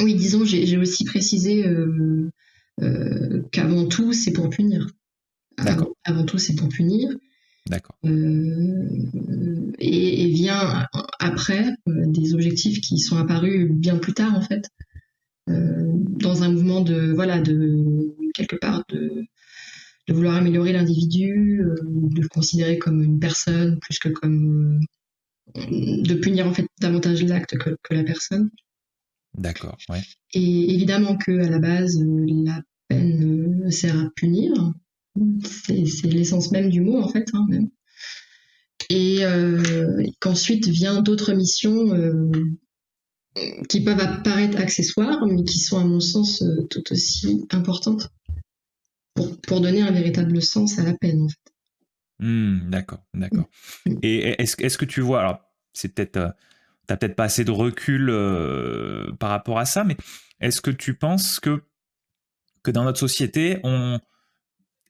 Oui, disons, j'ai aussi précisé qu'avant tout, c'est pour punir. D'accord, Avant tout, c'est pour punir. d'accord. Et vient après des objectifs qui sont apparus bien plus tard, en fait, dans un mouvement de, voilà, de quelque part de vouloir améliorer l'individu, de le considérer comme une personne plus que comme de punir en fait davantage l'acte que la personne. D'accord, ouais. Et évidemment que à la base, la peine sert à punir. C'est l'essence même du mot en fait. Hein, même. Et qu'ensuite vient d'autres missions qui peuvent apparaître accessoires, mais qui sont à mon sens tout aussi importantes pour donner un véritable sens à la peine. En fait. D'accord, d'accord. Et est-ce que tu vois, alors c'est peut-être, t'as peut-être pas assez de recul par rapport à ça, mais est-ce que tu penses que dans notre société,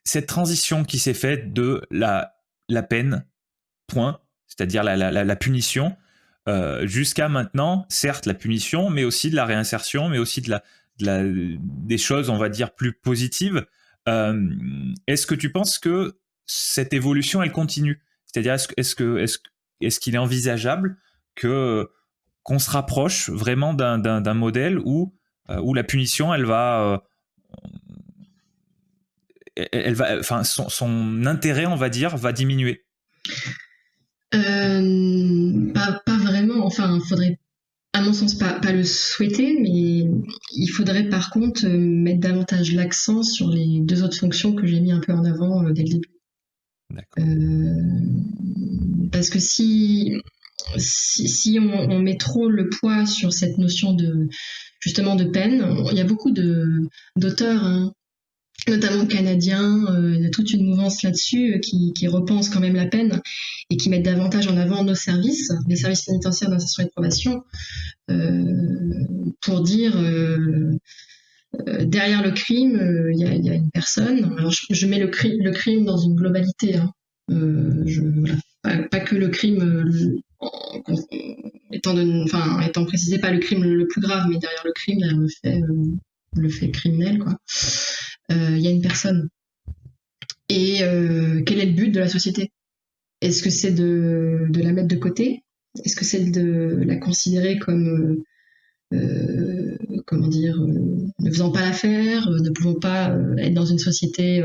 cette transition qui s'est faite de la peine, point, c'est-à-dire la punition, jusqu'à maintenant, certes la punition, mais aussi de la réinsertion, mais aussi des choses, on va dire, plus positives. Est-ce que tu penses que cette évolution, elle continue? C'est-à-dire, est-ce qu'il est envisageable que qu'on se rapproche vraiment d'un modèle où la punition, elle va, enfin, son intérêt, on va dire, va diminuer? Pas vraiment. Enfin, il faudrait, à mon sens, pas le souhaiter, mais il faudrait par contre mettre davantage l'accent sur les deux autres fonctions que j'ai mis un peu en avant dès le début. D'accord. Parce que si on met trop le poids sur cette notion de justement de peine, il y a beaucoup d'auteurs, hein, notamment canadiens, il y a toute une mouvance là-dessus qui repense quand même la peine et qui mettent davantage en avant nos services, les services pénitentiaires d'insertion et de probation, pour dire derrière le crime, il y a une personne. Alors je mets le crime dans une globalité. Hein. Voilà. Pas que le crime étant précisé pas le crime le plus grave, mais derrière le crime, il y a le fait criminel. Quoi. Il y a une personne. Et quel est le but de la société? Est-ce que c'est de la mettre de côté? Est-ce que c'est de la considérer comme comment dire, ne faisant pas l'affaire, ne pouvant pas être dans une société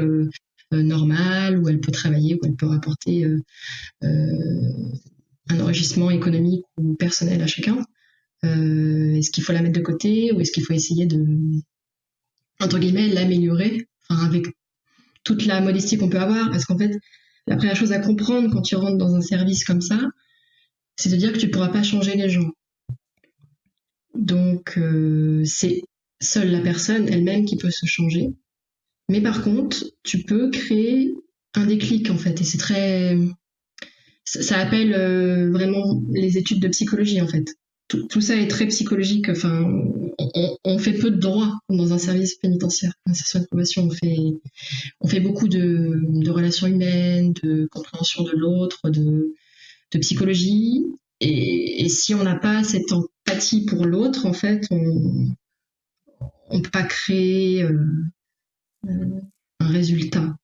normale où elle peut travailler, où elle peut rapporter un enrichissement économique ou personnel à chacun. Est-ce qu'il faut la mettre de côté ou est-ce qu'il faut essayer de, entre guillemets, l'améliorer, enfin, avec toute la modestie qu'on peut avoir? Parce qu'en fait, la première chose à comprendre quand tu rentres dans un service comme ça, c'est de dire que tu ne pourras pas changer les gens. Donc, c'est seule la personne elle-même qui peut se changer. Mais par contre, tu peux créer un déclic en fait, et c'est très, ça appelle vraiment les études de psychologie en fait. Tout ça est très psychologique. Enfin, on fait peu de droit dans un service pénitentiaire, insertion et de probation. On fait beaucoup de relations humaines, de compréhension de l'autre, de psychologie. Et si on n'a pas cette empathie pour l'autre, en fait, on peut pas créer un résultat.